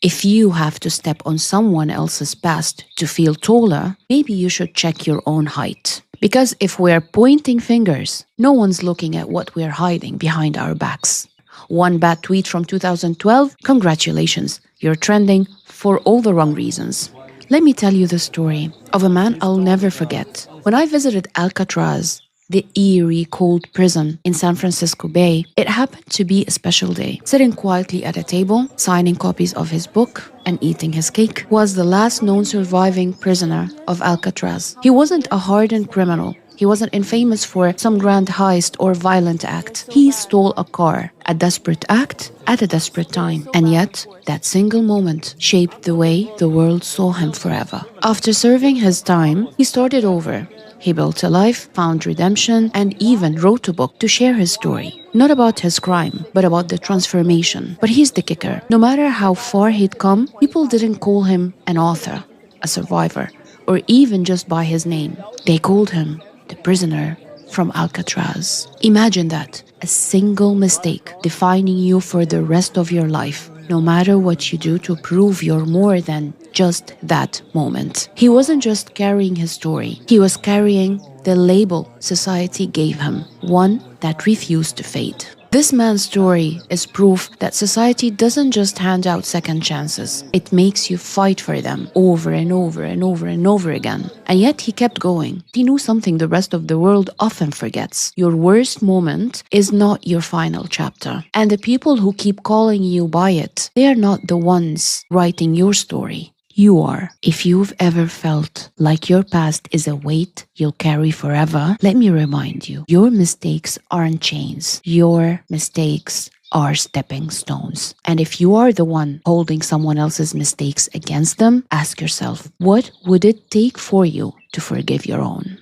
If you have to step on someone else's past to feel taller, maybe you should check your own height. Because if we're pointing fingers, no one's looking at what we're hiding behind our backs. One bad tweet from 2012, congratulations, you're trending for all the wrong reasons. Let me tell you the story of a man I'll never forget. When I visited Alcatraz, the eerie, cold prison in San Francisco Bay, it happened to be a special day. Sitting quietly at a table, signing copies of his book, and eating his cake, was the last known surviving prisoner of Alcatraz. He wasn't a hardened criminal. He wasn't infamous for some grand heist or violent act. He stole a car, a desperate act at a desperate time. And yet, that single moment shaped the way the world saw him forever. After serving his time, he started over. He built a life, found redemption, and even wrote a book to share his story. Not about his crime, but about the transformation. But here's the kicker. No matter how far he'd come, people didn't call him an author, a survivor, or even just by his name. They called him the prisoner from Alcatraz. Imagine that. A single mistake defining you for the rest of your life, no matter what you do to prove you're more than just that moment. He wasn't just carrying his story, he was carrying the label society gave him, one that refused to fade. This man's story is proof that society doesn't just hand out second chances. It makes you fight for them over and over and over and over again. And yet he kept going. He knew something the rest of the world often forgets. Your worst moment is not your final chapter. And the people who keep calling you by it, they are not the ones writing your story. You are. If you've ever felt like your past is a weight you'll carry forever, let me remind you, your mistakes aren't chains. Your mistakes are stepping stones. And if you are the one holding someone else's mistakes against them, ask yourself, what would it take for you to forgive your own?